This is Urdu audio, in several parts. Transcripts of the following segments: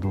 2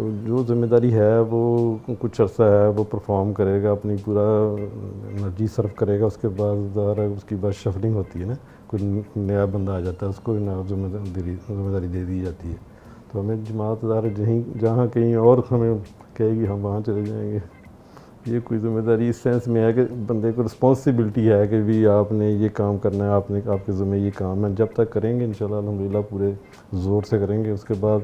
تو جو ذمہ داری ہے وہ کچھ عرصہ ہے وہ پرفارم کرے گا، اپنی پورا انرجی صرف کرے گا، اس کے بعد ظاہر ہے اس کی بات شفلنگ ہوتی ہے نا، کوئی نیا بندہ آ جاتا ہے، اس کو نیا ذمہ داری دے دی جاتی ہے. تو ہمیں جماعت ظاہر جہاں کہیں اور ہمیں کہے گی ہم وہاں چلے جائیں گے. یہ کوئی ذمہ داری اس سینس میں ہے کہ بندے کو رسپانسبلٹی ہے کہ بھی آپ نے یہ کام کرنا ہے، آپ کے ذمہ یہ کام ہے. جب تک کریں گے انشاءاللہ الحمدللہ پورے زور سے کریں گے. اس کے بعد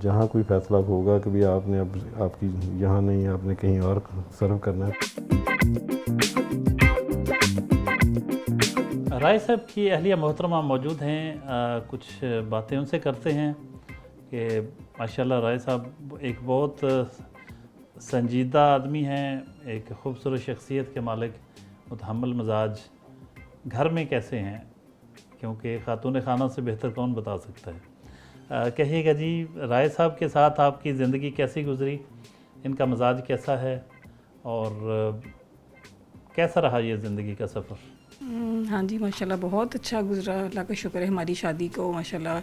جہاں کوئی فیصلہ ہوگا کہ بھی آپ نے اب آپ کی یہاں نہیں، آپ نے کہیں اور سرو کرنا ہے. رائے صاحب کی اہلیہ محترمہ موجود ہیں، کچھ باتیں ان سے کرتے ہیں کہ ماشاءاللہ رائے صاحب ایک بہت سنجیدہ آدمی ہیں، ایک خوبصورت شخصیت کے مالک، متحمل مزاج. گھر میں کیسے ہیں؟ کیونکہ خاتون خانہ سے بہتر کون بتا سکتا ہے. کہیے گا جی رائے صاحب کے ساتھ آپ کی زندگی کیسی گزری، ان کا مزاج کیسا ہے اور کیسا رہا یہ زندگی کا سفر؟ ہاں جی ماشاءاللہ بہت اچھا گزرا، اللہ کا شکر ہے. ہماری شادی کو ماشاءاللہ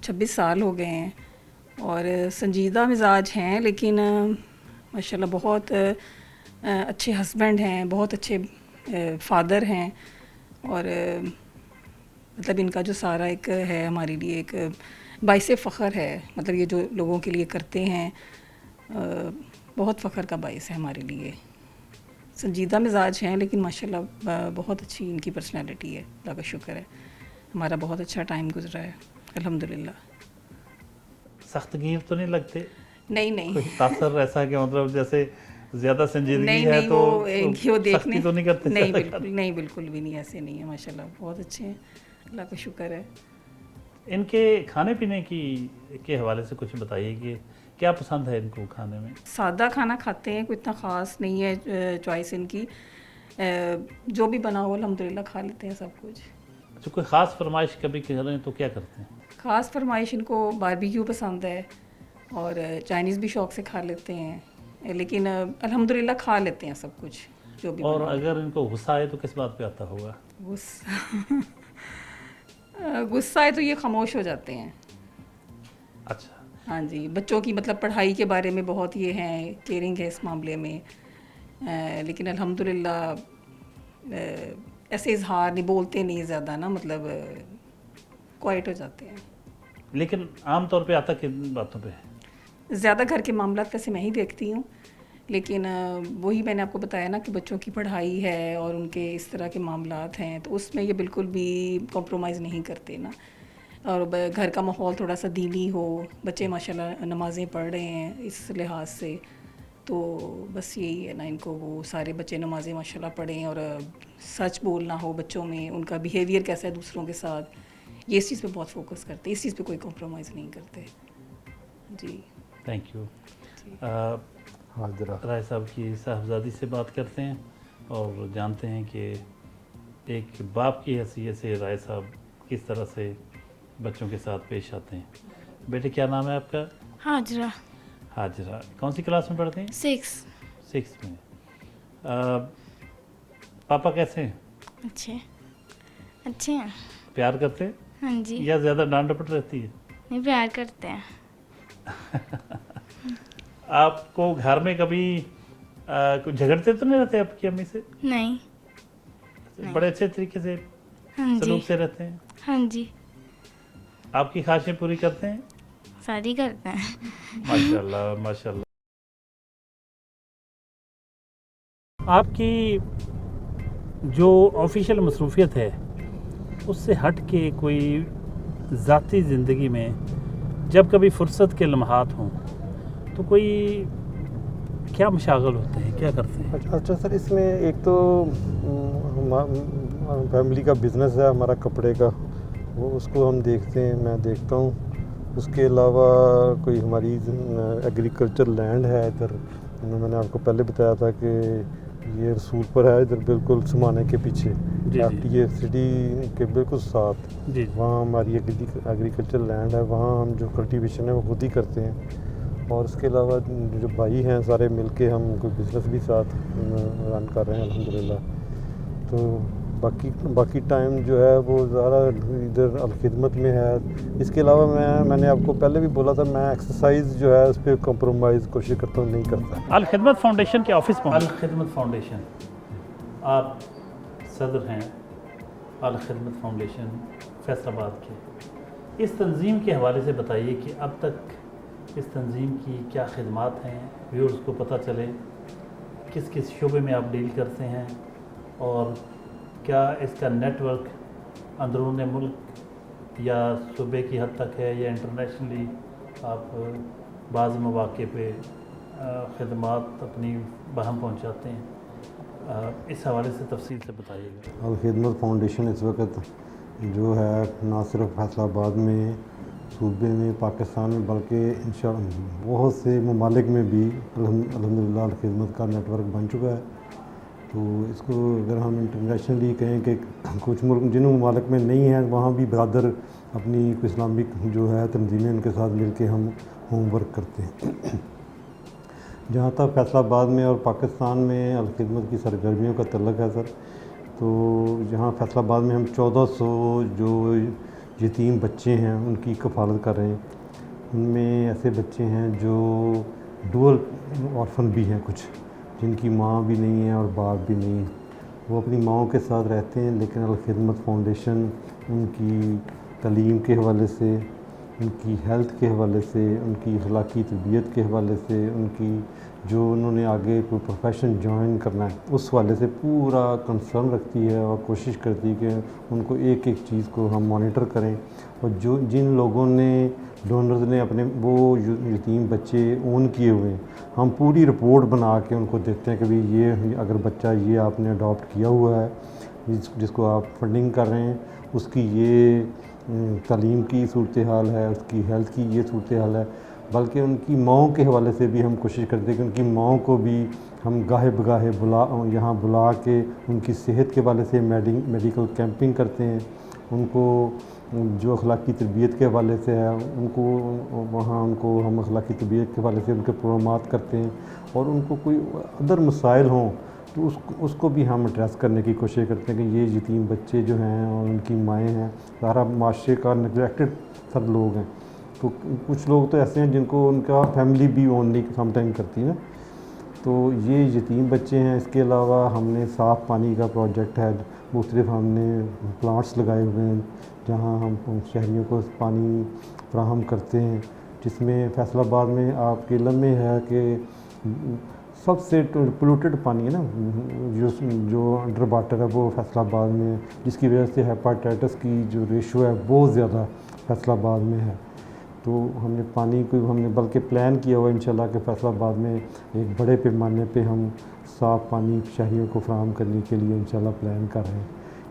26 سال ہو گئے ہیں اور سنجیدہ مزاج ہیں، لیکن ماشاءاللہ بہت اچھے ہسبینڈ ہیں، بہت اچھے فادر ہیں. اور مطلب ان کا جو سارا ایک ہے ہمارے لیے ایک باعث فخر ہے. مطلب یہ جو لوگوں کے لیے کرتے ہیں بہت فخر کا باعث ہے ہمارے لیے. سنجیدہ مزاج ہیں لیکن ماشاءاللہ بہت اچھی ان کی پرسنالٹی ہے، اللہ کا شکر ہے. ہمارا بہت اچھا ٹائم گزرا ہے الحمدللہ. سخت گیر تو نہیں لگتے؟ نہیں کوئی تاثر ایسا کہ مطلب جیسے زیادہ سنجیدگی نہیں ہے تو وہ دیکھنے سختی تو نہیں کرتے؟ نہیں بالکل بھی نہیں، ایسے نہیں ہے ماشاءاللہ، بہت اچھے ہیں، اللہ کا شکر ہے. ان کے کھانے پینے کے حوالے سے کچھ بتائیے کہ کیا پسند ہے ان کو کھانے میں؟ سادہ کھانا کھاتے ہیں، کوئی اتنا خاص نہیں ہے چوائس ان کی، جو بھی بنا ہو الحمدللہ کھا لیتے ہیں سب کچھ. اچھا، کوئی خاص فرمائش کبھی کریں تو کیا کرتے ہیں؟ خاص فرمائش ان کو باربیکیو پسند ہے اور چائنیز بھی شوق سے کھا لیتے ہیں، لیکن الحمدللہ کھا لیتے ہیں سب کچھ جو بھی. اور اگر ان کو غصہ آئے تو کس بات پہ آتا ہوگا؟ غصہ آئے تو یہ خاموش ہو جاتے ہیں. اچھا. ہاں جی، بچوں کی مطلب پڑھائی کے بارے میں بہت یہ ہیں، کیئرنگ ہے اس معاملے میں، لیکن الحمدللہ ایسے اظہار نہیں، بولتے نہیں زیادہ نا، مطلب کوائٹ ہو جاتے ہیں. لیکن عام طور پہ آتا کن باتوں پہ؟ زیادہ گھر کے معاملات ویسے میں ہی دیکھتی ہوں، لیکن وہی میں نے آپ کو بتایا نا کہ بچوں کی پڑھائی ہے اور ان کے اس طرح کے معاملات ہیں، تو اس میں یہ بالکل بھی کمپرومائز نہیں کرتے نا. اور گھر کا ماحول تھوڑا سا دینی ہو، بچے ماشاءاللہ نمازیں پڑھ رہے ہیں اس لحاظ سے، تو بس یہی ہے نا، ان کو وہ سارے بچے نمازیں ماشاءاللہ پڑھیں اور سچ بولنا ہو بچوں میں، ان کا بیہیویئر کیسا ہے دوسروں کے ساتھ، یہ اس چیز پہ بہت فوکس کرتے، اس چیز پہ کوئی کمپرومائز نہیں کرتے. جی تھینک یو. حاضرہ رائے صاحب کی صاحبزادی سے بات کرتے ہیں اور جانتے ہیں کہ ایک باپ کی حیثیت سے رائے صاحب کس طرح سے بچوں کے ساتھ پیش آتے ہیں. بیٹے کیا نام ہے آپ کا؟ حاجرہ. حاجرہ. کون سی کلاس میں پڑھتے ہیں؟ 6 میں. پاپا کیسے ہیں؟ اچھے ہیں. پیار کرتے ہیں؟ ہاں جی. یا زیادہ ڈانٹ ڈپٹ رہتی ہے؟ نہیں، پیار کرتے ہیں. آپ کو گھر میں کبھی کوئی جھگڑتے تو نہیں رہتے آپ کی امی سے؟ نہیں. بڑے اچھے طریقے سے ہاں جی. سلوک سے رہتے ہیں؟ ہاں جی. آپ کی خواہشیں پوری کرتے ہیں؟ ساری کرتے ہیں. ماشاءاللہ ماشاءاللہ. آپ کی جو آفیشیل مصروفیت ہے اس سے ہٹ کے کوئی ذاتی زندگی میں جب کبھی فرصت کے لمحات ہوں تو کوئی کیا مشاغل ہوتے ہیں، کیا کرتے ہیں؟ اچھا سر، اس میں ایک تو فیملی کا بزنس ہے ہمارا کپڑے کا، وہ اس کو ہم دیکھتے ہیں، میں دیکھتا ہوں. اس کے علاوہ کوئی ہماری ایگریکلچر لینڈ ہے ادھر، میں نے آپ کو پہلے بتایا تھا کہ یہ رسول پر ہے ادھر بالکل سمانے کے پیچھے، یہ سٹی کے بالکل ساتھ. وہاں ہماری ایگریکلچر لینڈ ہے، وہاں ہم جو کلٹیویشن ہے وہ خود ہی کرتے ہیں. اور اس کے علاوہ جو بھائی ہیں سارے مل کے ہم کوئی بزنس بھی ساتھ رن کر رہے ہیں الحمدللہ. تو باقی ٹائم جو ہے وہ زیادہ ادھر الخدمت میں ہے. اس کے علاوہ میں نے آپ کو پہلے بھی بولا تھا میں ایکسرسائز جو ہے اس پہ کمپرومائز کوشش کرتا ہوں نہیں کرتا. الخدمت فاؤنڈیشن کے آفس میں الخدمت فاؤنڈیشن آپ صدر ہیں الخدمت فاؤنڈیشن فیصل آباد کے. اس تنظیم کے حوالے سے بتائیے کہ اب تک اس تنظیم کی کیا خدمات ہیں, ویورز کو پتہ چلے کس کس شعبے میں آپ ڈیل کرتے ہیں اور کیا اس کا نیٹ ورک اندرون ملک یا صوبے کی حد تک ہے یا انٹرنیشنلی آپ بعض مواقع پہ خدمات اپنی باہم پہنچاتے ہیں. اس حوالے سے تفصیل سے بتائیے گا. الخدمت فاؤنڈیشن اس وقت جو ہے نہ صرف فیصل آباد میں, صوبے میں, پاکستان میں, بلکہ انشاءاللہ بہت سے ممالک میں بھی الحمدللہ الخدمت کا نیٹ ورک بن چکا ہے. تو اس کو اگر ہم انٹرنیشنلی کہیں کہ کچھ ملک جن ممالک میں نہیں ہیں وہاں بھی برادر اپنی اسلامک جو ہے تنظیمیں ان کے ساتھ مل کے ہم ہوم ورک کرتے ہیں. جہاں تک فیصل آباد میں اور پاکستان میں الخدمت کی سرگرمیوں کا تعلق ہے سر, تو جہاں فیصل آباد میں ہم 1400 جو یتیم بچے ہیں ان کی کفالت کر رہے ہیں. ان میں ایسے بچے ہیں جو ڈوئل آرفن بھی ہیں, کچھ جن کی ماں بھی نہیں ہے اور باپ بھی نہیں ہے. وہ اپنی ماؤں کے ساتھ رہتے ہیں, لیکن الخدمت فاؤنڈیشن ان کی تعلیم کے حوالے سے, ان کی ہیلتھ کے حوالے سے, ان کی اخلاقی تربیت کے حوالے سے, ان کی جو انہوں نے آگے کوئی پروفیشن جوائن کرنا ہے اس حوالے سے پورا کنسرن رکھتی ہے اور کوشش کرتی ہے کہ ان کو ایک ایک چیز کو ہم مانیٹر کریں. اور جن لوگوں نے ڈونرز نے اپنے وہ یتیم بچے اون کیے ہوئے ہیں, ہم پوری رپورٹ بنا کے ان کو دیتے ہیں کہ بھئی یہ اگر بچہ یہ آپ نے اڈاپٹ کیا ہوا ہے, جس کو آپ فنڈنگ کر رہے ہیں, اس کی یہ تعلیم کی صورتحال ہے, اس کی ہیلتھ کی یہ صورتحال ہے. بلکہ ان کی ماؤں کے حوالے سے بھی ہم کوشش کرتے ہیں کہ ان کی ماؤں کو بھی ہم گاہے بگاہے یہاں بلا کے ان کی صحت کے حوالے سے میڈیکل کیمپنگ کرتے ہیں. ان کو جو اخلاقی تربیت کے حوالے سے ہے ان کو ہم اخلاقی تربیت کے حوالے سے ان کے پروگرامات کرتے ہیں. اور ان کو کوئی ادر مسائل ہوں تو اس کو بھی ہم ایڈریس کرنے کی کوشش کرتے ہیں کہ یہ یتیم بچے جو ہیں اور ان کی مائیں ہیں سارا معاشرے کا نگلیکٹڈ سب لوگ ہیں. تو کچھ لوگ تو ایسے ہیں جن کو ان کا فیملی بھی اون نہیں سم ٹائم کرتی ہے نا. تو یہ یتیم بچے ہیں. اس کے علاوہ ہم نے صاف پانی کا پروجیکٹ ہے, مختلف ہم نے پلانٹس لگائے ہوئے ہیں جہاں ہم شہریوں کو پانی فراہم کرتے ہیں, جس میں فیصل آباد میں آپ کے علم میں ہے کہ سب سے پولوٹیڈ پانی ہے نا جو انڈر واٹر ہے وہ فیصل آباد میں, جس کی وجہ سے ہیپاٹائٹس کی جو ریشو ہے بہت زیادہ فیصل آباد میں ہے. تو ہم نے پانی کو ہم نے بلکہ پلان کیا ہوا انشاءاللہ کہ فیصل آباد میں ایک بڑے پیمانے پہ ہم صاف پانی شہریوں کو فراہم کرنے کے لیے انشاءاللہ پلان کر رہے ہیں.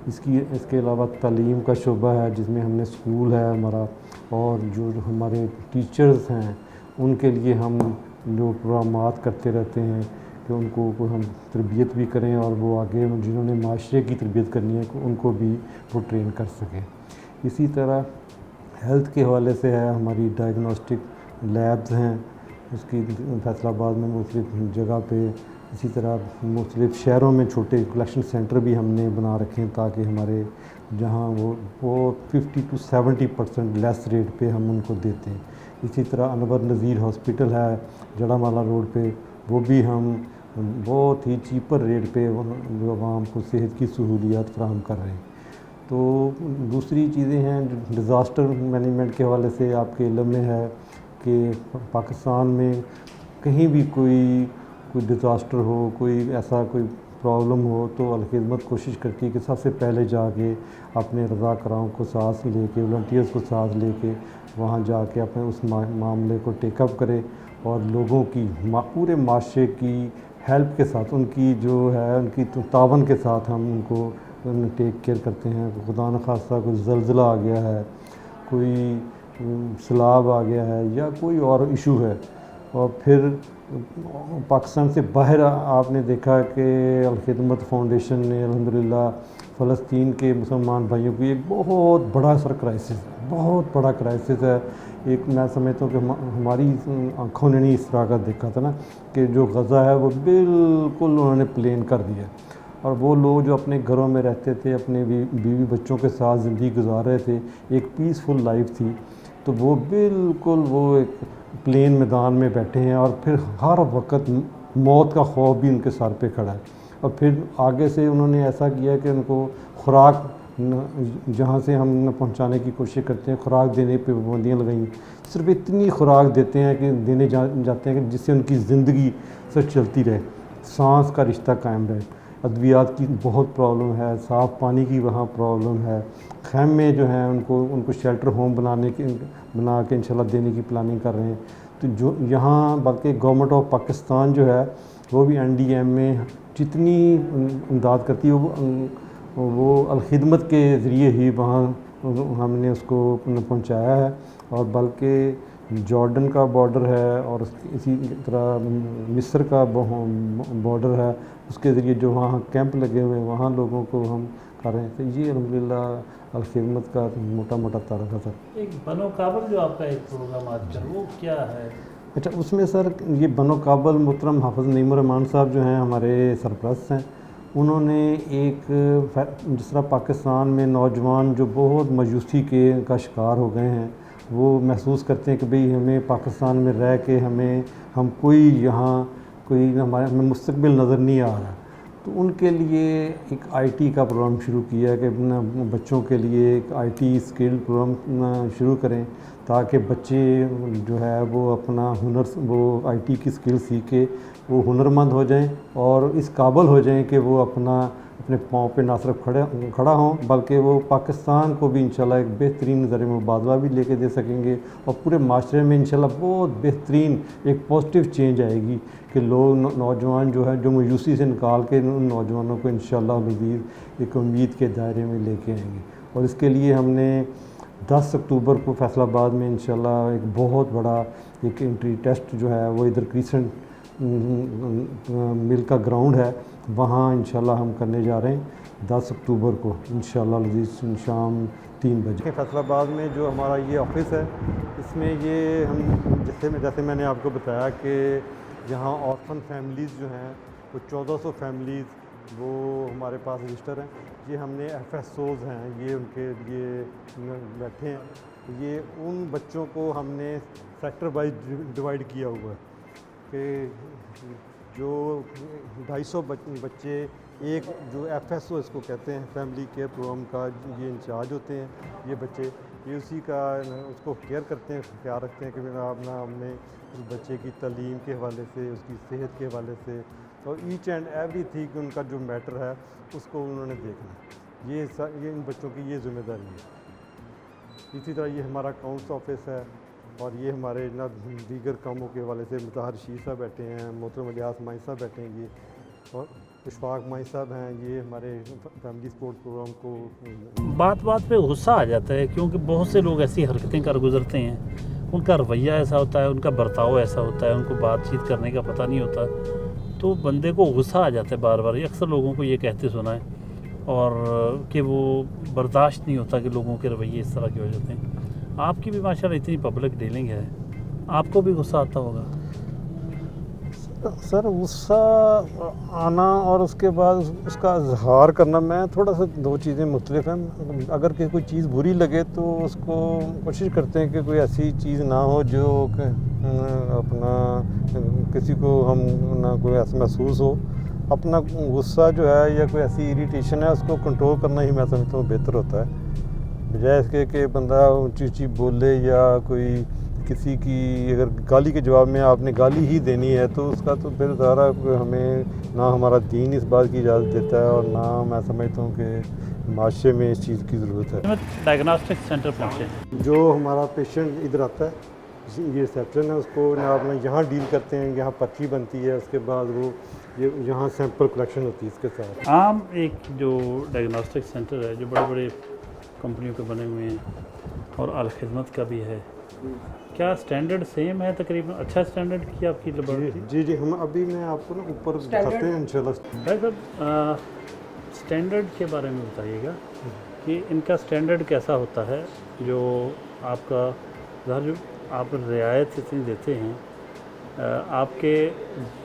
اس کے علاوہ تعلیم کا شعبہ ہے جس میں ہم نے اسکول ہے ہمارا, اور جو ہمارے ٹیچرز ہیں ان کے لیے ہم جو پروگرامات کرتے رہتے ہیں کہ ان کو ہم تربیت بھی کریں اور وہ آگے جنہوں نے معاشرے کی تربیت کرنی ہے ان کو بھی وہ ٹرین کر سکیں. اسی طرح ہیلتھ کے حوالے سے ہے, ہماری ڈائگنوسٹک لیبز ہیں اس کی فیصل آباد میں مختلف جگہ پہ. اسی طرح مختلف شہروں میں چھوٹے کلیکشن سینٹر بھی ہم نے بنا رکھے ہیں تاکہ ہمارے جہاں وہ 50 to 70% لیس ریٹ پہ ہم ان کو دیتے ہیں. اسی طرح انور نذیر ہاسپٹل ہے جڑا مالا روڈ پہ, وہ بھی ہم بہت ہی چیپر ریٹ پہ جو عوام کو صحت کی سہولیات فراہم کر رہے ہیں. تو دوسری چیزیں ہیں ڈیزاسٹر مینجمنٹ کے حوالے سے آپ کے علم میں ہے کہ پاکستان میں کہیں بھی کوئی ڈیزاسٹر ہو, کوئی ایسا کوئی پرابلم ہو تو الخدمت کوشش کرتی ہے کہ سب سے پہلے جا کے اپنے رضاکاروں کو ساتھ لے کے, والنٹیئرز کو ساتھ لے کے وہاں جا کے اپنے اس معاملے کو ٹیک اپ کرے اور لوگوں کی پورے معاشرے کی ہیلپ کے ساتھ ان کی جو ہے ان کی تعاون کے ساتھ ہم ان کو ٹیک کیئر کرتے ہیں. خدا نخواستہ کوئی زلزلہ آ گیا ہے, کوئی سیلاب آ گیا ہے یا کوئی اور ایشو ہے, اور پھر پاکستان سے باہر آپ نے دیکھا کہ الخدمت فاؤنڈیشن نے الحمدللہ فلسطین کے مسلمان بھائیوں کی ایک بہت بڑا کرائسس ہے, بہت بڑا کرائسس ہے. ایک میں سمجھتا ہوں کہ ہماری آنکھوں نے نہیں اس طرح کا دیکھا تھا نا کہ جو غزہ ہے وہ بالکل انہوں نے پلین کر دیا. اور وہ لوگ جو اپنے گھروں میں رہتے تھے، اپنے بیوی بچوں کے ساتھ زندگی گزار رہے تھے، ایک پیسفل لائف تھی، تو وہ بالکل وہ ایک پلین میدان میں بیٹھے ہیں، اور پھر ہر وقت موت کا خوف بھی ان کے سر پہ کھڑا ہے۔ اور پھر آگے سے انہوں نے ایسا کیا کہ ان کو خوراک جہاں سے ہم پہنچانے کی کوشش کرتے ہیں، خوراک دینے پہ پابندیاں لگائیں، صرف اتنی خوراک دیتے ہیں کہ دینے جاتے ہیں کہ جس سے ان کی زندگی سے چلتی رہے، سانس کا رشتہ قائم رہے۔ ادویات کی بہت پرابلم ہے، صاف پانی کی وہاں پرابلم ہے، خیمے جو ہیں ان کو شیلٹر ہوم بنا کے انشاءاللہ دینے کی پلاننگ کر رہے ہیں۔ تو جو یہاں بلکہ گورنمنٹ آف پاکستان جو ہے وہ بھی NDM میں جتنی امداد کرتی ہے وہ الخدمت کے ذریعے ہی وہاں ہم نے اس کو پہنچایا ہے، اور بلکہ جارڈن کا بارڈر ہے اور اسی طرح مصر کا بارڈر ہے، اس کے ذریعے جو وہاں کیمپ لگے ہوئے ہیں وہاں لوگوں کو ہم کر رہے ہیں۔ تو یہ الحمدللہ الخدمت کا موٹا موٹا تعارف ہے سر۔ ایک بنو کابل جو آپ کا ایک پروگرام آج کل وہ کیا ہے؟ اچھا، اس میں سر یہ بنو کابل محترم حافظ نعیم الرحمان صاحب جو ہیں ہمارے سرپرست ہیں، انہوں نے ایک جس طرح پاکستان میں نوجوان جو بہت مایوسی کا شکار ہو گئے ہیں، وہ محسوس کرتے ہیں کہ بھئی ہمیں پاکستان میں رہ کے ہم کوئی ہمیں مستقبل نظر نہیں آ رہا، تو ان کے لیے ایک IT کا پروگرام شروع کیا ہے کہ بچوں کے لیے ایک IT اسکل پروگرام شروع کریں تاکہ بچے جو ہے وہ اپنا وہ IT کی اسکل سیکھ کے وہ ہنرمند ہو جائیں اور اس قابل ہو جائیں کہ وہ اپنے پاؤں پہ نہ صرف کھڑا ہوں بلکہ وہ پاکستان کو بھی انشاءاللہ ایک بہترین نظر مبادلہ بھی لے کے دے سکیں گے، اور پورے معاشرے میں انشاءاللہ بہت بہترین ایک پازیٹیو چینج آئے گی کہ لوگ نوجوان جو ہے جو مایوسی سے نکال کے ان نوجوانوں کو انشاءاللہ مزید ایک امید کے دائرے میں لے کے آئیں گے۔ اور اس کے لیے ہم نے 10 اکتوبر کو فیصل آباد میں انشاءاللہ ایک بہت بڑا ایک انٹری ٹیسٹ جو ہے وہ ادھر کریسنٹ مل کا گراؤنڈ ہے، وہاں انشاءاللہ ہم کرنے جا رہے ہیں 10 اکتوبر کو انشاءاللہ العزیز شام 3 بجے۔ فیصل آباد میں جو ہمارا یہ آفس ہے، اس میں یہ ہم جیسے میں نے آپ کو بتایا کہ یہاں آرفن فیملیز جو ہیں وہ 1400 فیملیز وہ ہمارے پاس رجسٹر ہیں، یہ ہم نے FSOs ہیں، یہ ان کے لیے بیٹھے ہیں، یہ ان بچوں کو ہم نے سیکٹر وائز ڈیوائڈ کیا ہوا ہے کہ جو 250 بچے ایک جو FSO اس کو کہتے ہیں فیملی کیئر پروگرام کا یہ انچارج ہوتے ہیں، یہ بچے یہ اسی کا اس کو کیئر کرتے ہیں، خیال رکھتے ہیں کہ ہم نے اس بچے کی تعلیم کے حوالے سے، اس کی صحت کے حوالے سے، اور ایچ اینڈ ایوری تھنگ ان کا جو میٹر ہے اس کو انہوں نے دیکھنا ہے، یہ ان بچوں کی یہ ذمہ داری ہے۔ اسی طرح یہ ہمارا اکاؤنٹس آفس ہے، اور یہ ہمارے دیگر کاموں کے حوالے سے مطہر رشید صاحب بیٹھے ہیں، محترم الیاس مائی صاحب بیٹھے ہیں، یہ اور اشفاق مائی صاحب ہیں، یہ ہمارے فیملی سپورٹ پروگرام کو۔ بات پہ غصہ آ جاتا ہے کیونکہ بہت سے لوگ ایسی حرکتیں کر گزرتے ہیں، ان کا رویہ ایسا ہوتا ہے، ان کا برتاؤ ایسا ہوتا ہے، ان کو بات چیت کرنے کا پتہ نہیں ہوتا، تو بندے کو غصہ آ جاتا ہے بار بار۔ اکثر لوگوں کو یہ کہتے سنا ہے اور کہ وہ برداشت نہیں ہوتا کہ لوگوں کے رویے اس طرح کے ہو جاتے ہیں۔ آپ کی بھی ماشاءاللہ اتنی پبلک ڈیلنگ ہے، آپ کو بھی غصہ آتا ہوگا؟ سر غصہ آنا اور اس کے بعد اس کا اظہار کرنا میں تھوڑا سا دو چیزیں مختلف ہیں۔ اگر کہ کوئی چیز بری لگے تو اس کو کوشش کرتے ہیں کہ کوئی ایسی چیز نہ ہو جو کہ اپنا کسی کو ہم نہ کوئی ایسا محسوس ہو۔ اپنا غصہ جو ہے یا کوئی ایسی اریٹیشن ہے اس کو کنٹرول کرنا ہی میں سمجھتا ہوں بہتر ہوتا ہے، بجائے اس کے کہ بندہ اونچی بولے یا کوئی کسی کی اگر گالی کے جواب میں آپ نے گالی ہی دینی ہے تو اس کا تو پھر ظاہر ہمیں نہ ہمارا دین اس بات کی اجازت دیتا ہے اور نہ میں سمجھتا ہوں کہ معاشرے میں اس چیز کی ضرورت ہے۔ ڈائگنوسٹک سینٹر پہنچے، جو ہمارا پیشنٹ ادھر آتا ہے یہ ریسیپشن ہے، اس کو آپ یہاں ڈیل کرتے ہیں، یہاں پرچی بنتی ہے، اس کے بعد وہ یہاں سیمپل کلیکشن ہوتی ہے اس کے ساتھ۔ عام ایک جو ڈائگنوسٹک سینٹر ہے جو بڑے بڑے کمپنیوں کے بنے ہوئے ہیں اور الخدمت کا بھی ہے، کیا سٹینڈرڈ سیم ہے تقریباً؟ اچھا سٹینڈرڈ کی آپ کی لیبارٹری؟ جی ہم ابھی میں آپ کو نا اوپر دکھاتے ہیں انشاءاللہ۔ بھائی صاحب سٹینڈرڈ کے بارے میں بتائیے گا کہ ان کا سٹینڈرڈ کیسا ہوتا ہے، جو آپ کا ظاہر جو آپ رعایت اتنی دیتے ہیں، آپ کے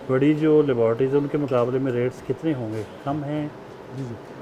بڑی جو لیبارٹریز ہیں ان کے مقابلے میں ریٹس کتنے ہوں گے؟ کم ہیں جی جی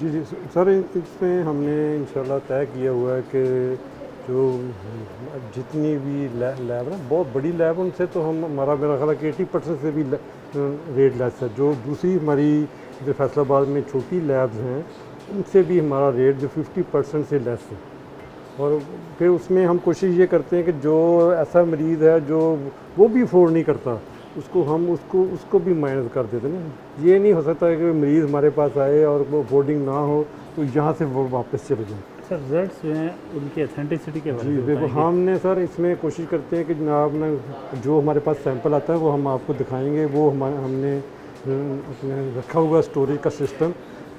جی جی سر اس میں ہم نے انشاءاللہ طے کیا ہوا ہے کہ جو جتنی بھی لیب نا بہت بڑی لیب ان سے تو ہم ہمارا میرا خیال ہے کہ 80% سے بھی ریٹ لیس ہے. جو دوسری ہماری جو فیصل آباد میں چھوٹی لیبز ہیں ان سے بھی ہمارا ریٹ جو 50% سے لیس ہے. اور پھر اس میں ہم کوشش یہ کرتے ہیں کہ جو ایسا مریض ہے جو وہ بھی افورڈ نہیں کرتا اس کو ہم اس کو بھی مائنس کر دیتے ہیں. یہ نہیں ہو سکتا کہ مریض ہمارے پاس آئے اور وہ افورڈنگ نہ ہو تو یہاں سے وہ واپس چلے جائیں. سر رزلٹس جو ہیں ان کی اتھینٹسٹی کے بارے جی میں دیکھو بتائیں گے؟ ہم نے سر اس میں کوشش کرتے ہیں کہ جناب نے جو ہمارے پاس سیمپل آتا ہے وہ ہم آپ کو دکھائیں گے. وہ ہم نے اپنے رکھا ہوا اسٹوریج کا سسٹم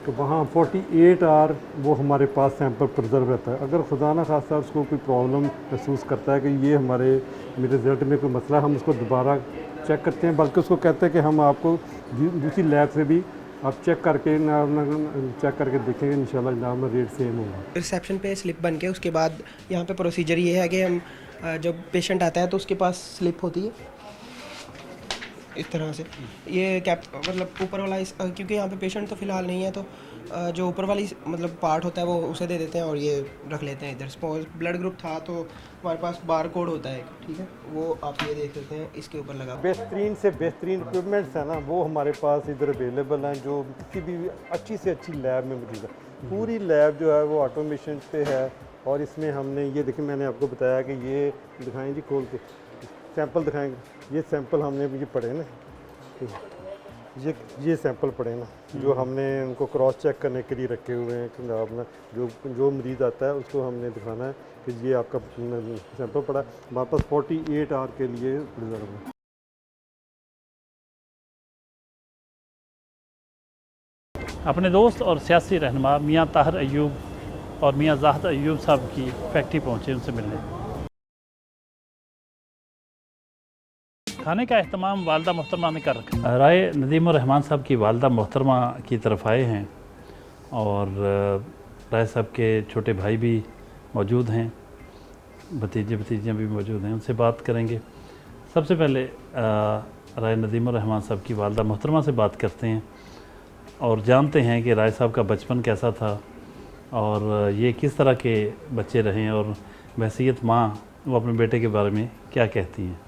تو وہاں 48 آور وہ ہمارے پاس سیمپل پرزرو رہتا ہے. اگر خدا نہ خواستہ اس کو کوئی پرابلم محسوس کرتا ہے کہ یہ میرے رزلٹ میں کوئی مسئلہ ہے ہم اس کو دوبارہ چیک کرتے ہیں. بلکہ اس کو کہتے ہیں کہ ہم آپ کو دوسری لیب سے بھی آپ چیک کر کے دیکھیں گے انشاءاللہ جناب ریٹ سیم ہوگا. ریسیپشن پہ سلپ بن کے اس کے بعد یہاں پہ پروسیجر یہ ہے کہ ہم جب پیشنٹ آتا ہے تو اس کے پاس سلپ ہوتی ہے اس طرح سے. یہ مطلب اوپر والا کیونکہ یہاں پہ پیشنٹ تو فی الحال نہیں ہے تو جو اوپر والی مطلب پارٹ ہوتا ہے وہ اسے دے دیتے ہیں اور یہ رکھ لیتے ہیں ادھر. سپوز بلڈ گروپ تھا تو ہمارے پاس بار کوڈ ہوتا ہے ٹھیک ہے وہ آپ یہ دیکھ سکتے ہیں اس کے اوپر لگا. بہترین سے بہترین اکوپمنٹس ہیں نا وہ ہمارے پاس ادھر اویلیبل ہیں جو کسی بھی اچھی سے اچھی لیب میں موجود ہے. پوری لیب جو ہے وہ آٹومیشن پہ ہے اور اس میں ہم نے یہ دیکھیں میں نے آپ کو بتایا کہ یہ دکھائیں جی کھول کے سیمپل دکھائیں گے. یہ سیمپل ہم نے یہ پڑھے نا یہ سیمپل پڑے نا جو ہم نے ان کو کراس چیک کرنے کے لیے رکھے ہوئے ہیں کہ آپ نے جو مریض آتا ہے اس کو ہم نے دکھانا ہے کہ یہ آپ کا سیمپل پڑا ہے. ہمارے پاس 48 آور کے لیے ریزرو ہے. اپنے دوست اور سیاسی رہنما میاں طاہر ایوب اور میاں زاہد ایوب صاحب کی فیکٹری پہنچے ان سے ملنے. کھانے کا اہتمام والدہ محترمہ نے کر رکھا. رائے ندیم الرحمان صاحب کی والدہ محترمہ کی طرف آئے ہیں اور رائے صاحب کے چھوٹے بھائی بھی موجود ہیں, بھتیجیاں بھی موجود ہیں. ان سے بات کریں گے. سب سے پہلے رائے ندیم الرحمان صاحب کی والدہ محترمہ سے بات کرتے ہیں اور جانتے ہیں کہ رائے صاحب کا بچپن کیسا تھا اور یہ کس طرح کے بچے رہے ہیں اور بحیثیت ماں وہ اپنے بیٹے کے بارے میں کیا کہتی ہیں.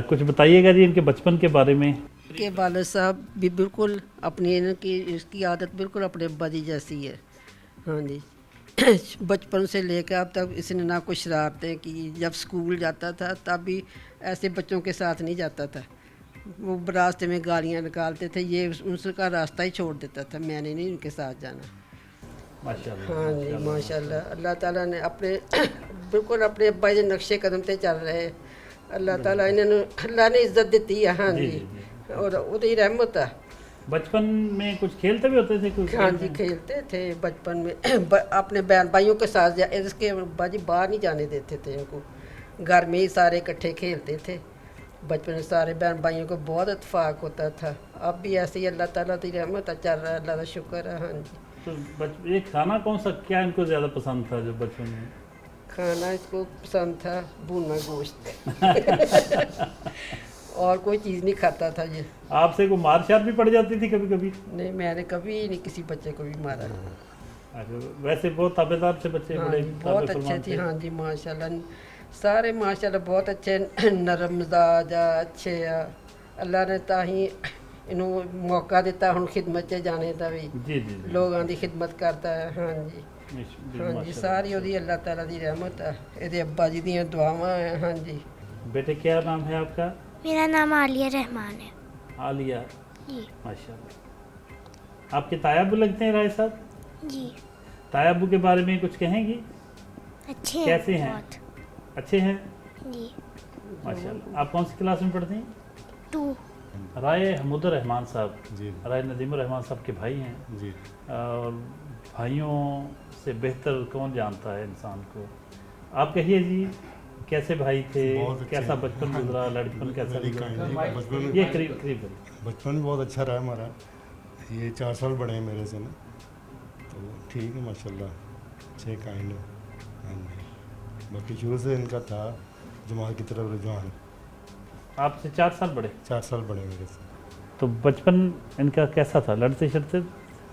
کچھ بتائیے گا جی ان کے بچپن کے بارے میں. کہ والد صاحب بھی بالکل اپنی اس کی عادت بالکل اپنے ابا جی جیسی ہے. ہاں جی بچپن سے لے کے اب تک اس نے نہ کچھ شرارتیں کی. جب اسکول جاتا تھا تب بھی ایسے بچوں کے ساتھ نہیں جاتا تھا. وہ راستے میں گالیاں نکالتے تھے یہ ان کا راستہ ہی چھوڑ دیتا تھا. میں نے نہیں ان کے ساتھ جانا. ماشاءاللہ. ہاں جی ماشاء اللہ. اللہ تعالیٰ نے اپنے بالکل اپنے ابا جی نقشے قدم پہ چل رہے. اللہ تعالیٰ اللہ نے عزت دیتی ہے. ہاں جی اور وہی رحمت ہے. بچپن میں کچھ کھیلتے بھی ہوتے تھے؟ ہاں جی کھیلتے تھے بچپن میں اپنے بہن بھائیوں کے ساتھ. اس کے ابا جی باہر نہیں جانے دیتے تھے ان کو. گھر میں ہی سارے اکٹھے کھیلتے تھے. بچپن میں سارے بہن بھائیوں کو بہت اتفاق ہوتا تھا. اب بھی ایسے ہی اللہ تعالیٰ کی رحمت ہے چل رہا ہے. اللہ کا شکر ہے. ہاں جی. تو یہ کھانا کون سا کیا ان کو زیادہ پسند تھا جو بچپن میں؟ کھانا اس کو پسند تھا بھونا گوشت اور کوئی چیز نہیں کھاتا تھا. یہ آپ سے کوئی مار شار بھی پڑ جاتی تھی کبھی کبھی؟ نہیں میں نے کبھی نہیں کسی بچے کو بھی مارا. ویسے بہت تابعدار سے بچے ہاں بڑے جی بہت اچھے تھے. ہاں جی ماشاء اللہ سارے ماشاء اللہ بہت اچھے نرم مزاج اچھے. اللہ نے تاہی انہوں موقع دیتا ہوں خدمت سے جانے کا بھی. جی جی لوگوں کی خدمت کرتا ہے. ہاں جی ہاں جی ساری وہی اللہ تعالیٰ کی رحمت ہے. یہ ابا جی دیا دعاواں ہیں. ہاں جی. بیٹے کیا نام ہے آپ کا؟ میرا نام عالیہ رحمان ہے. عالیہ. جی ماشاء اللہ. آپ کے تایا ابو لگتے ہیں رائے صاحب؟ جی تایا ابو کے بارے میں کچھ کہیں گی؟ اچھے ہیں. کیسے ہیں؟ بہت. اچھے ہیں جی ماشاء اللہ. آپ کون سی کلاس میں پڑھتے ہیں؟ 2. رائے حمود الرحمان صاحب جی رائے ندیم الرحمان صاحب کے بھائی ہیں جی اور بھائیوں سے بہتر کون جانتا ہے انسان کو. آپ کہیے جی کیسے بھائی تھے, کیسا بچپن گزرا, لڑکپن کیسا گزرا؟ یہ قریب قریب بچپن بھی بہت اچھا رہا ہمارا. یہ 4 سال بڑے ہیں میرے سے نا تو ٹھیک ہے ماشاء اللہ اچھے کائنڈ. ہاں جی باقی شروع سے ان کا تھا جماعت کی طرف رجحان. آپ سے 4 سال بڑے؟ 4 سال بڑے میرے سے. تو بچپن ان کا کیسا تھا, لڑتے شڑتے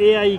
AI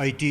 IT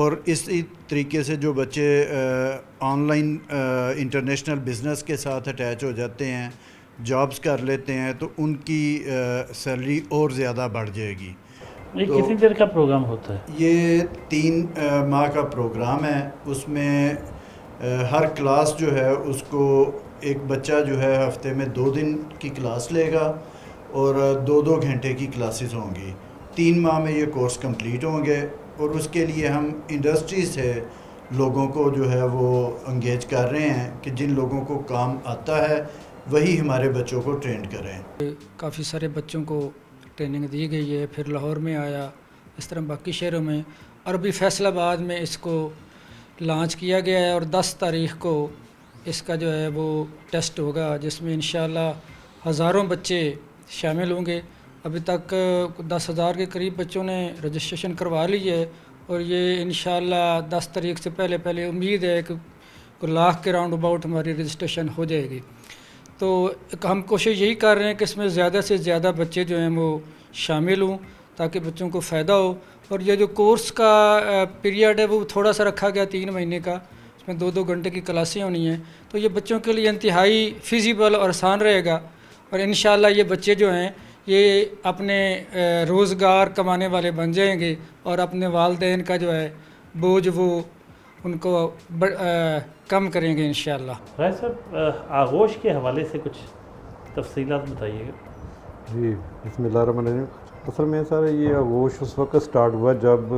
اور اسی طریقے سے جو بچے آن لائن انٹرنیشنل بزنس کے ساتھ اٹیچ ہو جاتے ہیں، جابز کر لیتے ہیں، تو ان کی سیلری اور زیادہ بڑھ جائے گی. یہ کتنی دیر کا پروگرام ہوتا ہے؟ یہ 3 ماہ کا پروگرام ہے. اس میں ہر کلاس جو ہے اس کو ایک بچہ جو ہے ہفتے میں 2 دن کی کلاس لے گا اور 2 گھنٹے کی کلاسز ہوں گی. 3 ماہ میں یہ کورس کمپلیٹ ہوں گے اور اس کے لیے ہم انڈسٹری سے لوگوں کو جو ہے وہ انگیج کر رہے ہیں کہ جن لوگوں کو کام آتا ہے وہی ہمارے بچوں کو ٹرینڈ کریں. کافی سارے بچوں کو ٹریننگ دی گئی ہے، پھر لاہور میں آیا، اس طرح باقی شہروں میں، اور ابھی فیصل آباد میں اس کو لانچ کیا گیا ہے اور 10 تاریخ کو اس کا جو ہے وہ ٹیسٹ ہوگا، جس میں انشاءاللہ ہزاروں بچے شامل ہوں گے. ابھی تک 10,000 کے قریب بچوں نے رجسٹریشن کروا لی ہے اور یہ انشاءاللہ 10 تاریخ سے پہلے امید ہے کہ 1 لاکھ کے راؤنڈ اباؤٹ ہماری رجسٹریشن ہو جائے گی. تو ہم کوشش یہی کر رہے ہیں کہ اس میں زیادہ سے زیادہ بچے جو ہیں وہ شامل ہوں تاکہ بچوں کو فائدہ ہو. اور یہ جو کورس کا پیریڈ ہے وہ تھوڑا سا رکھا گیا 3 مہینے کا، اس میں 2 گھنٹے کی کلاسیں ہونی ہیں، تو یہ بچوں کے لیے انتہائی فیزیبل اور آسان رہے گا. اور انشاءاللہ یہ بچے جو ہیں یہ اپنے روزگار کمانے والے بن جائیں گے اور اپنے والدین کا جو ہے بوجھ وہ ان کو کم کریں گے انشاءاللہ. رائے صاحب، آغوش کے حوالے سے کچھ تفصیلات بتائیے گا. جی بسم اللہ الرحمن الرحیم. اصل میں سر یہ آغوش اس وقت سٹارٹ ہوا جب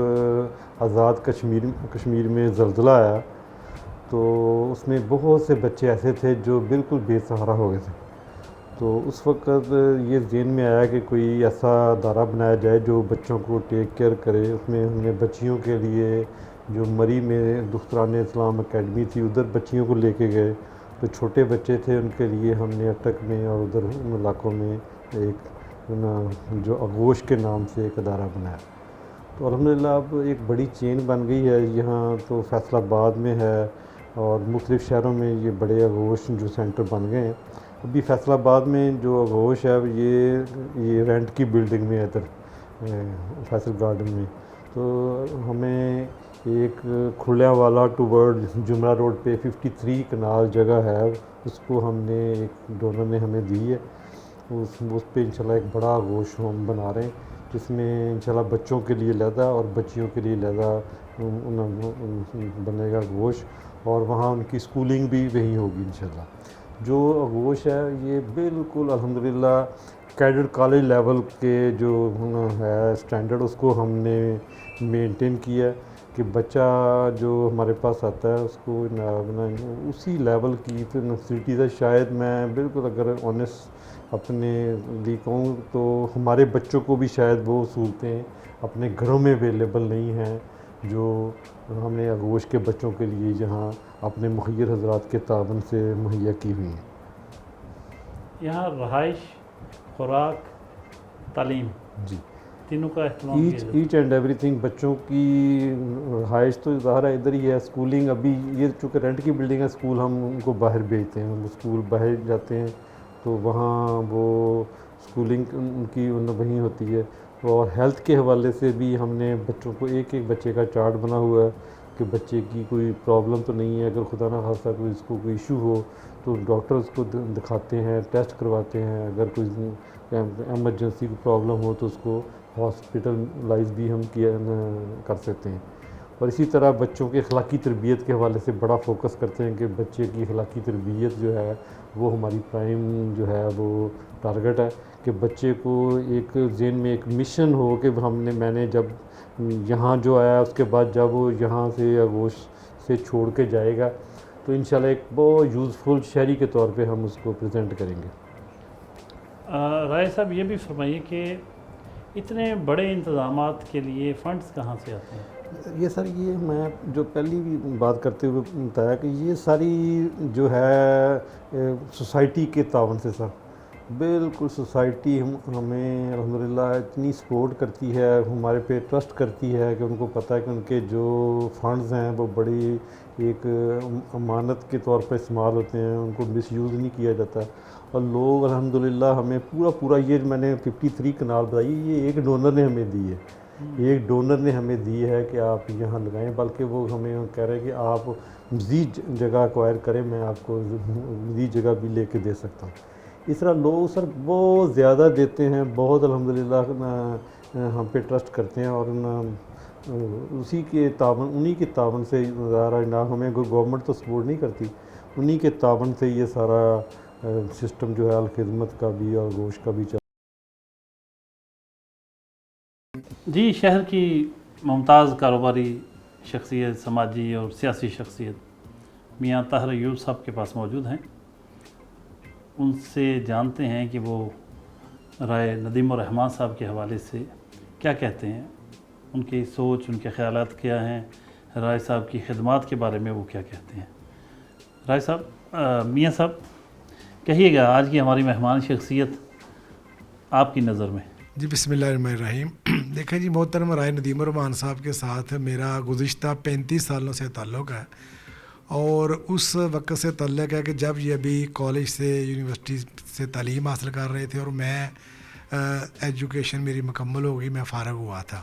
آزاد کشمیر میں زلزلہ آیا، تو اس میں بہت سے بچے ایسے تھے جو بالکل بے سہارا ہو گئے تھے. تو اس وقت یہ ذہن میں آیا کہ کوئی ایسا ادارہ بنایا جائے جو بچوں کو ٹیک کیئر کرے. اس میں ہم نے بچیوں کے لیے جو مری میں دختران اسلام اکیڈمی تھی ادھر بچیوں کو لے کے گئے. جو چھوٹے بچے تھے ان کے لیے ہم نے اٹک میں اور ادھر ان علاقوں میں ایک جو آغوش کے نام سے ایک ادارہ بنایا. تو الحمدللہ اب ایک بڑی چین بن گئی ہے. یہاں تو فیصل آباد میں ہے اور مختلف شہروں میں یہ بڑے آغوش جو سینٹر بن گئے ہیں. ابھی فیصل آباد میں جو آغوش ہے یہ رینٹ کی بلڈنگ میں ہے ادھر فیصل گارڈن میں. تو ہمیں ایک کھلیاں والا ٹوورڈ جمرہ روڈ پہ 53 کنال جگہ ہے، اس کو ہم نے ایک ڈونر نے ہمیں دی ہے. اس پہ انشاءاللہ ایک بڑا آغوش ہم بنا رہے ہیں جس میں انشاءاللہ بچوں کے لیے علیحدہ اور بچیوں کے لیے علیحدہ بنے گا آغوش، اور وہاں ان کی سکولنگ بھی وہیں ہوگی انشاءاللہ. جو آغوش ہے یہ بالکل الحمدللہ کیڈٹ کالج لیول کے جو ہے اسٹینڈرڈ اس کو ہم نے مینٹین کیا ہے کہ بچہ جو ہمارے پاس آتا ہے اس کو اسی لیول کی فیسلٹیز ہے. شاید میں بالکل اگر آنیسٹ اپنے لیے کہوں تو ہمارے بچوں کو بھی شاید وہ سہولتیں اپنے گھروں میں اویلیبل نہیں ہیں جو ہم نے آغوش کے بچوں کے لیے یہاں اپنے مخیر حضرات کے تعاون سے مہیا کی ہوئی ہیں. یہاں رہائش، خوراک، تعلیم جی تینوں کا اہتمام ایچ اینڈ ایوری تھنگ. بچوں کی رہائش تو ظاہر ہے ادھر ہی ہے. اسکولنگ ابھی یہ چونکہ رینٹ کی بلڈنگ ہے، اسکول ہم ان کو باہر بھیجتے ہیں، وہ اسکول باہر جاتے ہیں تو وہاں وہ اسکولنگ ان کی وہیں ہوتی ہے. اور ہیلتھ کے حوالے سے بھی ہم نے بچوں کو ایک بچے کا چارٹ بنا ہوا ہے کہ بچے کی کوئی پرابلم تو نہیں ہے. اگر خدا نہ خواستہ کوئی اس کو کوئی ایشو ہو تو ڈاکٹر اس کو دکھاتے ہیں، ٹیسٹ کرواتے ہیں. اگر کوئی ایمرجنسی کی پرابلم ہو تو اس کو ہاسپٹلائز بھی ہم کر سکتے ہیں. اور اسی طرح بچوں کے اخلاقی تربیت کے حوالے سے بڑا فوکس کرتے ہیں کہ بچے کی اخلاقی تربیت جو ہے وہ ہماری پرائم جو ہے وہ ٹارگٹ ہے کہ بچے کو ایک ذہن میں ایک مشن ہو کہ میں نے جب یہاں جو آیا اس کے بعد جب وہ یہاں سے آغوش سے چھوڑ کے جائے گا تو انشاءاللہ ایک بہت یوزفل شہری کے طور پہ ہم اس کو پریزنٹ کریں گے. رائے صاحب یہ بھی فرمائیے کہ اتنے بڑے انتظامات کے لیے فنڈز کہاں سے آتے ہیں؟ یہ سر یہ میں جو پہلی بھی بات کرتے ہوئے بتایا کہ یہ ساری جو ہے سوسائٹی کے تعاون سے سر بالکل سوسائٹی ہمیں الحمدللہ اتنی سپورٹ کرتی ہے، ہمارے پہ ٹرسٹ کرتی ہے کہ ان کو پتہ ہے کہ ان کے جو فنڈز ہیں وہ بڑی ایک امانت کے طور پر استعمال ہوتے ہیں، ان کو مس یوز نہیں کیا جاتا. اور لوگ الحمدللہ ہمیں پورا یہ میں نے 53 کنال بتائی یہ ایک ڈونر نے ہمیں دی ہے. یہ ایک ڈونر نے ہمیں دی ہے کہ آپ یہاں لگائیں، بلکہ وہ ہمیں کہہ رہے ہیں کہ آپ مزید جگہ ایکوائر کریں، میں آپ کو مزید جگہ بھی لے کے دے سکتا ہوں۔ اس طرح لوگ سر بہت زیادہ دیتے ہیں، بہت الحمدللہ ہم پہ ٹرسٹ کرتے ہیں، اور اسی کے تعاون، انہی کے تعاون سے ظاہر نہ ہمیں کوئی گورنمنٹ تو سپورٹ نہیں کرتی، انہی کے تعاون سے یہ سارا سسٹم جو ہے الخدمت کا بھی اور گوشت کا بھی چل۔ جی، شہر کی ممتاز کاروباری شخصیت، سماجی اور سیاسی شخصیت میاں طاہر ایوب صاحب کے پاس موجود ہیں، ان سے جانتے ہیں کہ وہ رائے ندیم الرحمان صاحب کے حوالے سے کیا کہتے ہیں، ان کی سوچ، ان کے خیالات کیا ہیں، رائے صاحب کی خدمات کے بارے میں وہ کیا کہتے ہیں۔ رائے صاحب، میاں صاحب کہیے گا آج کی ہماری مہمان شخصیت آپ کی نظر میں۔ جی بسم اللہ الرحمن الرحیم۔ دیکھیں جی، محترم رائے ندیم الرحمان صاحب کے ساتھ میرا گزشتہ 35 سالوں سے تعلق ہے، اور اس وقت سے تعلق ہے کہ جب یہ ابھی کالج سے، یونیورسٹی سے تعلیم حاصل کر رہے تھے اور میں ایجوکیشن میری مکمل ہو گئی، میں فارغ ہوا تھا،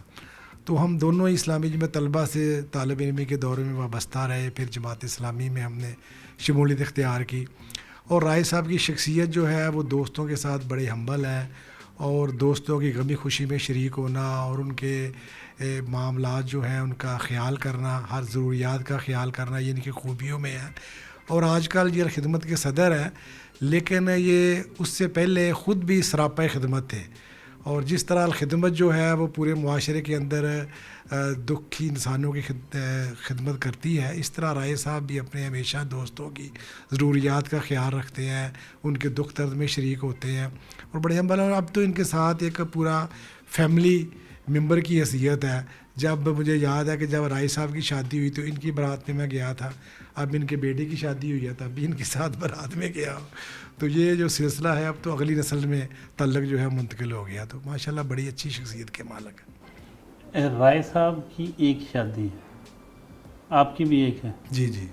تو ہم دونوں اسلامی جماعت طلبہ سے طالب علمی کے دورے میں وابستہ رہے، پھر جماعت اسلامی میں ہم نے شمولیت اختیار کی۔ اور رائے صاحب کی شخصیت جو ہے وہ دوستوں کے ساتھ بڑے ہمبل ہے، اور دوستوں کی غمی خوشی میں شریک ہونا، اور ان کے معاملات جو ہیں ان کا خیال کرنا، ہر ضروریات کا خیال کرنا، یہ ان کی خوبیوں میں ہے۔ اور آج کل یہ خدمت کے صدر ہیں، لیکن یہ اس سے پہلے خود بھی سراپا خدمت تھے، اور جس طرح الخدمت جو ہے وہ پورے معاشرے کے اندر دکھی انسانوں کی خدمت کرتی ہے، اس طرح رائے صاحب بھی اپنے ہمیشہ دوستوں کی ضروریات کا خیال رکھتے ہیں، ان کے دکھ درد میں شریک ہوتے ہیں، اور بڑے ہمبل۔ اور اب تو ان کے ساتھ ایک پورا فیملی ممبر کی حیثیت ہے۔ جب مجھے یاد ہے کہ جب رائے صاحب کی شادی ہوئی تو ان کی بارات میں گیا تھا، اب ان کے بیٹے کی شادی ہوئی ہے تو اب بھی ان کے ساتھ بارات میں گیا ہوں، تو یہ جو سلسلہ ہے اب تو اگلی نسل میں تعلق جو ہے منتقل ہو گیا، تو ماشاءاللہ بڑی اچھی شخصیت کے مالک ہیں۔ رائے صاحب کی ایک شادی ہے، آپ کی بھی ایک ہے؟ جی جی۔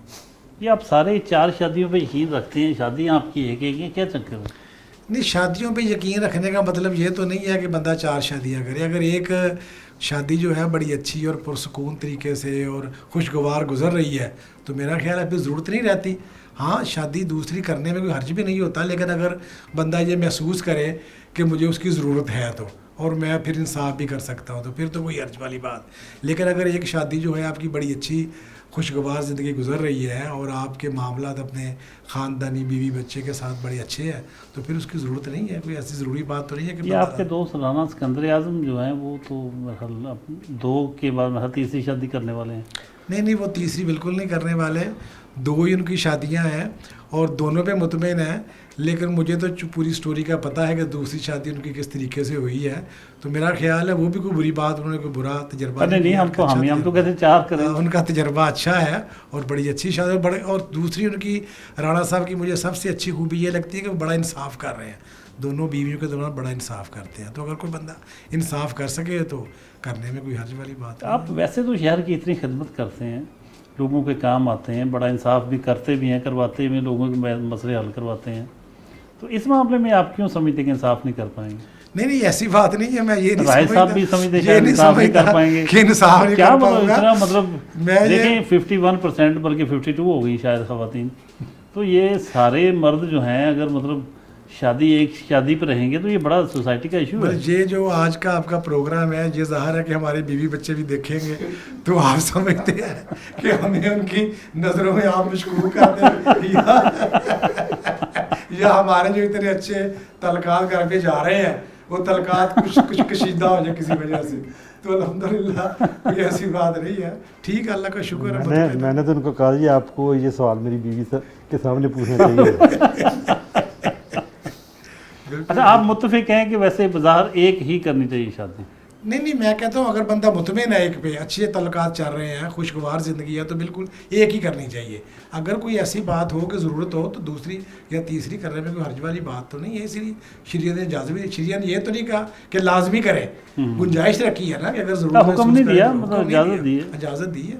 یہ آپ سارے 4 شادیوں پہ یقین رکھتے ہیں، شادیاں آپ کی ایک ہے، کیا چکر ہے؟ نہیں، شادیوں پہ یقین رکھنے کا مطلب یہ تو نہیں ہے کہ بندہ 4 شادیاں کرے۔ اگر ایک شادی جو ہے بڑی اچھی اور پرسکون طریقے سے اور خوشگوار گزر رہی ہے تو میرا خیال ہے پھر ضرورت نہیں رہتی۔ ہاں، شادی دوسری کرنے میں کوئی حرج بھی نہیں ہوتا، لیکن اگر بندہ یہ محسوس کرے کہ مجھے اس کی ضرورت ہے تو، اور میں پھر انصاف بھی کر سکتا ہوں، تو پھر تو کوئی حرج والی بات۔ لیکن اگر ایک شادی جو ہے آپ کی بڑی اچھی خوشگوار زندگی گزر رہی ہے اور آپ کے معاملات اپنے خاندانی بیوی بچے کے ساتھ بڑے اچھے ہیں تو پھر اس کی ضرورت نہیں ہے، کوئی ایسی ضروری بات تو نہیں ہے کہ یہ آپ کے دوست رانا سکندر اعظم جو ہیں وہ تو 2 کے بعد تیسری شادی کرنے والے ہیں۔ نہیں، وہ تیسری بالکل نہیں کرنے والے، 2 ہی ان کی شادیاں ہیں اور دونوں پہ مطمئن ہیں، لیکن مجھے تو پوری سٹوری کا پتہ ہے کہ دوسری شادی ان کی کس طریقے سے ہوئی ہے، تو میرا خیال ہے وہ بھی کوئی بری بات، انہوں نے کوئی برا تجربہ نہیں، ہم تو کہتے 4 کریں، ان کا تجربہ اچھا ہے اور بڑی اچھی شادی۔ اور دوسری ان کی رانا صاحب کی مجھے سب سے اچھی خوبی یہ لگتی ہے کہ وہ بڑا انصاف کر رہے ہیں، دونوں بیویوں کے دوران بڑا انصاف کرتے ہیں، تو اگر کوئی بندہ انصاف کر سکے تو کرنے میں کوئی حرج والی بات ہے۔ آپ ویسے تو شہر کی اتنی خدمت کرتے ہیں، لوگوں کے کام آتے ہیں، بڑا انصاف بھی کرتے بھی ہیں، کرواتے بھی ہیں، لوگوں کے مسئلے حل کرواتے ہیں، تو اس معاملے میں آپ کیوں سمجھتے ہیں کہ انصاف نہیں کر پائیں گے؟ نہیں، ایسی بات نہیں ہے، میں یہ نہیں رائے صاحب بھی سمجھتے ہیں انصاف نہیں کر پائیں گے، کہ انصاف نہیں کر پاؤں گا، مطلب دیکھیں 51% بلکہ 52 ہو گئی شاید خواتین، تو یہ سارے مرد جو ہیں اگر مطلب ایک شادی پہ رہیں گے تو یہ بڑا سوسائٹی کا ایشو ہے۔ یہ جو آج کا آپ کا پروگرام ہے یہ ظاہر ہے کہ ہمارے بیوی بچے بھی دیکھیں گے تو آپ سمجھتے ہیں کہ ہمیں ان کی نظروں میں آپ مشکوک کرتے ہیں یا ہمارے جو اتنے اچھے تعلقات کر کے جا رہے ہیں وہ تعلقات کچھ کشیدہ ہو جائے کسی وجہ سے، تو الحمدللہ کوئی ایسی بات نہیں ہے، ٹھیک ہے، اللہ کا شکر ہے۔ میں نے تو ان کو کہا جی آپ کو یہ سوال میری بیوی کے سامنے پوچھنا چاہیے۔ اچھا، آپ متفق ہیں کہ ویسے بظاہر ایک ہی کرنی چاہیے شادی؟ نہیں، میں کہتا ہوں اگر بندہ مطمئن ہے، ایک پہ اچھے تعلقات چل رہے ہیں، خوشگوار زندگی ہے تو بالکل ایک ہی کرنی چاہیے۔ اگر کوئی ایسی بات ہو کہ ضرورت ہو تو دوسری یا تیسری کرنے میں کوئی حرج والی بات تو نہیں ہے، اسی لیے شریعت نے شریعت نے یہ تو نہیں کہا کہ لازمی کرے، گنجائش رکھی ہے نا کہ اگر ضرورت حکم نہیں دیا، مطلب اجازت دی ہے،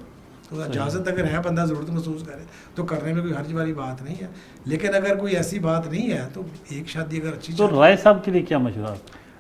تو اجازت اگر ہے بندہ ضرورت محسوس کرے تو کرنے میں کوئی حرج والی بات نہیں ہے، لیکن اگر کوئی ایسی بات نہیں ہے تو ایک شادی اگر اچھی۔ تو رائے صاحب کے لیے کیا مشورہ؟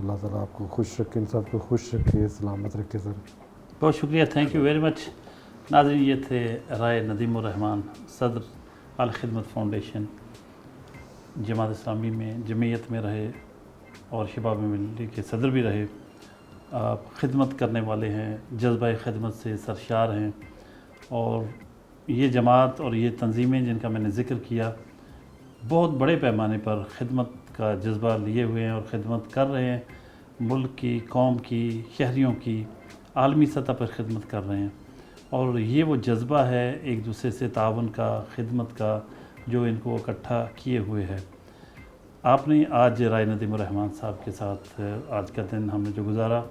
اللہ تعالیٰ آپ کو خوش رکھے، ان سب کو خوش رکھے، سلامت رکھے سر. بہت شکریہ، تھینک یو ویری مچ. ناظرین، یہ تھے رائے ندیم الرحمان، صدر الخدمت فاؤنڈیشن، جماعت اسلامی میں جمعیت میں رہے اور شباب ملی کے صدر بھی رہے. آپ خدمت کرنے والے ہیں، جذبہ خدمت سے سرشار ہیں، اور یہ جماعت اور یہ تنظیمیں جن کا میں نے ذکر کیا بہت بڑے پیمانے پر خدمت کا جذبہ لیے ہوئے ہیں اور خدمت کر رہے ہیں. ملک کی، قوم کی، شہریوں کی عالمی سطح پر خدمت کر رہے ہیں، اور یہ وہ جذبہ ہے ایک دوسرے سے تعاون کا، خدمت کا، جو ان کو اکٹھا کیے ہوئے ہے. آپ نے آج رائے ندیم الرحمان صاحب کے ساتھ آج کا دن ہم نے جو گزارا،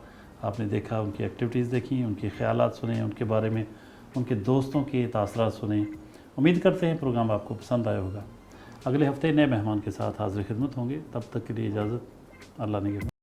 آپ نے دیکھا، ان کی ایکٹیویٹیز دیکھی، ان کے خیالات سنے، ان کے بارے میں ان کے دوستوں کے تاثرات سنے. امید کرتے ہیں پروگرام آپ کو پسند آیا ہوگا. اگلے ہفتے نئے مہمان کے ساتھ حاضر خدمت ہوں گے. تب تک کے لیے اجازت. اللہ نگہبان.